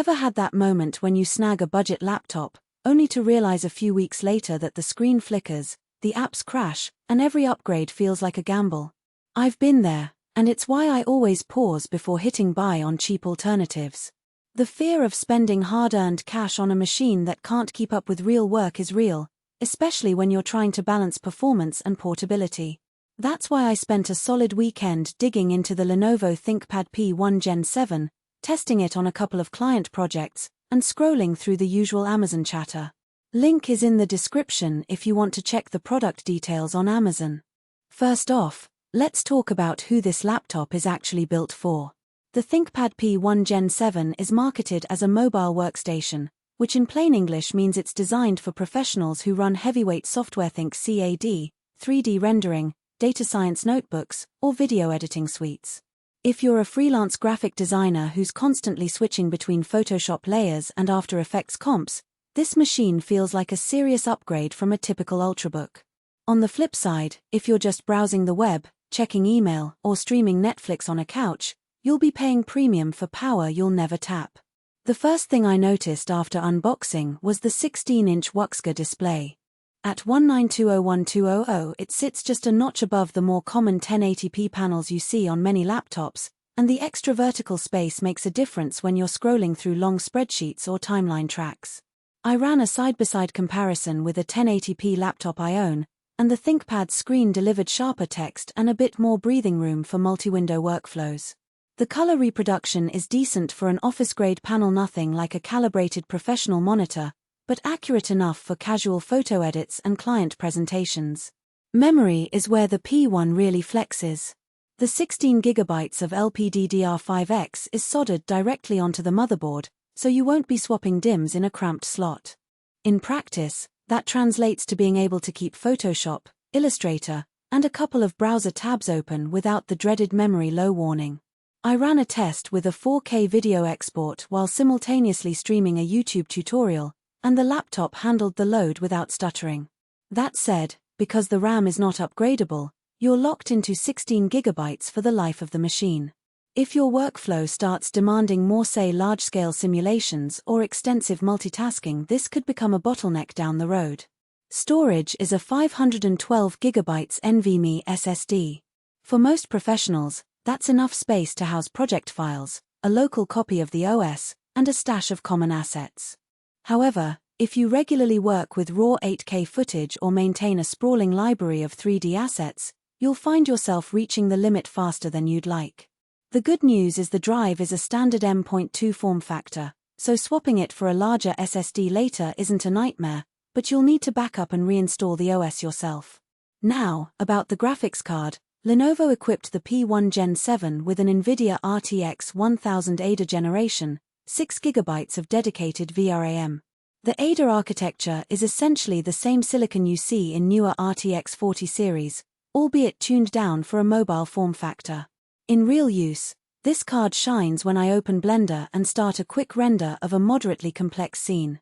Ever had that moment when you snag a budget laptop, only to realize a few weeks later that the screen flickers, the apps crash, and every upgrade feels like a gamble? I've been there, and it's why I always pause before hitting buy on cheap alternatives. The fear of spending hard-earned cash on a machine that can't keep up with real work is real, especially when you're trying to balance performance and portability. That's why I spent a solid weekend digging into the Lenovo ThinkPad P1 Gen 7, testing it on a couple of client projects, and scrolling through the usual Amazon chatter. Link is in the description if you want to check the product details on Amazon. First off, let's talk about who this laptop is actually built for. The ThinkPad P1 Gen 7 is marketed as a mobile workstation, which in plain English means it's designed for professionals who run heavyweight software. Think CAD, 3D rendering, data science notebooks, or video editing suites. If you're a freelance graphic designer who's constantly switching between Photoshop layers and After Effects comps, this machine feels like a serious upgrade from a typical Ultrabook. On the flip side, if you're just browsing the web, checking email, or streaming Netflix on a couch, you'll be paying premium for power you'll never tap. The first thing I noticed after unboxing was the 16-inch WUXGA display. At 19201200, it sits just a notch above the more common 1080p panels you see on many laptops, and the extra vertical space makes a difference when you're scrolling through long spreadsheets or timeline tracks. I ran a side-by-side comparison with a 1080p laptop I own, and the ThinkPad screen delivered sharper text and a bit more breathing room for multi-window workflows. The color reproduction is decent for an office-grade panel, nothing like a calibrated professional monitor, but accurate enough for casual photo edits and client presentations. Memory is where the P1 really flexes. The 16GB of LPDDR5X is soldered directly onto the motherboard, so you won't be swapping DIMMs in a cramped slot. In practice, that translates to being able to keep Photoshop, Illustrator, and a couple of browser tabs open without the dreaded memory low warning. I ran a test with a 4K video export while simultaneously streaming a YouTube tutorial, and the laptop handled the load without stuttering. That said, because the RAM is not upgradable, you're locked into 16GB for the life of the machine. If your workflow starts demanding more, say, large-scale simulations or extensive multitasking, this could become a bottleneck down the road. Storage is a 512GB NVMe SSD. For most professionals, that's enough space to house project files, a local copy of the OS, and a stash of common assets. However, if you regularly work with raw 8K footage or maintain a sprawling library of 3D assets, you'll find yourself reaching the limit faster than you'd like. The good news is the drive is a standard M.2 form factor, so swapping it for a larger SSD later isn't a nightmare, but you'll need to back up and reinstall the OS yourself. Now, about the graphics card, Lenovo equipped the P1 Gen 7 with an NVIDIA RTX 1000 Ada generation, 6GB of dedicated VRAM. The Ada architecture is essentially the same silicon you see in newer RTX 40 series, albeit tuned down for a mobile form factor. In real use, this card shines when I open Blender and start a quick render of a moderately complex scene.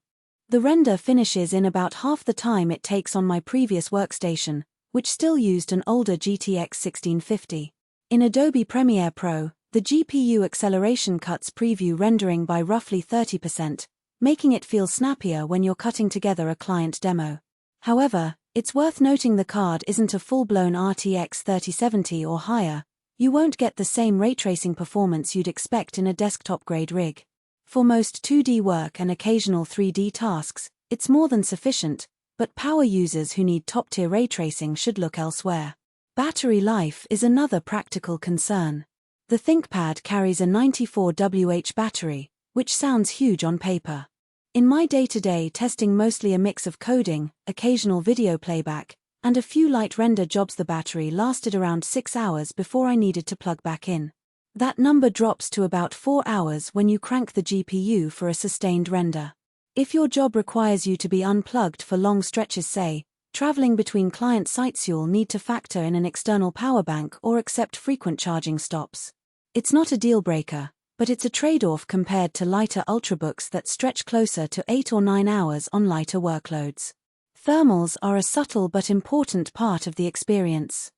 The render finishes in about half the time it takes on my previous workstation, which still used an older GTX 1650. In Adobe Premiere Pro, the GPU acceleration cuts preview rendering by roughly 30%, making it feel snappier when you're cutting together a client demo. However, it's worth noting the card isn't a full-blown RTX 3070 or higher. You won't get the same ray tracing performance you'd expect in a desktop-grade rig. For most 2D work and occasional 3D tasks, it's more than sufficient, but power users who need top-tier ray tracing should look elsewhere. Battery life is another practical concern. The ThinkPad carries a 94Wh battery, which sounds huge on paper. In my day-to-day testing, mostly a mix of coding, occasional video playback, and a few light render jobs, the battery lasted around 6 hours before I needed to plug back in. That number drops to about 4 hours when you crank the GPU for a sustained render. If your job requires you to be unplugged for long stretches, say, traveling between client sites, you'll need to factor in an external power bank or accept frequent charging stops. It's not a deal breaker, but it's a trade-off compared to lighter Ultrabooks that stretch closer to 8 or 9 hours on lighter workloads. Thermals are a subtle but important part of the experience.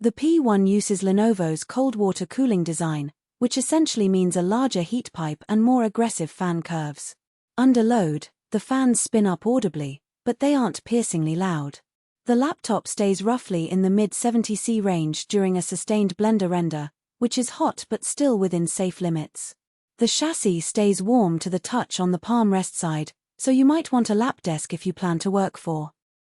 The P1 uses Lenovo's cold water cooling design, which essentially means a larger heat pipe and more aggressive fan curves. Under load, the fans spin up audibly, but they aren't piercingly loud. The laptop stays roughly in the mid-70°C range during a sustained Blender render, which is hot but still within safe limits. The chassis stays warm to the touch on the palm rest side, so you might want a lap desk if you plan to work for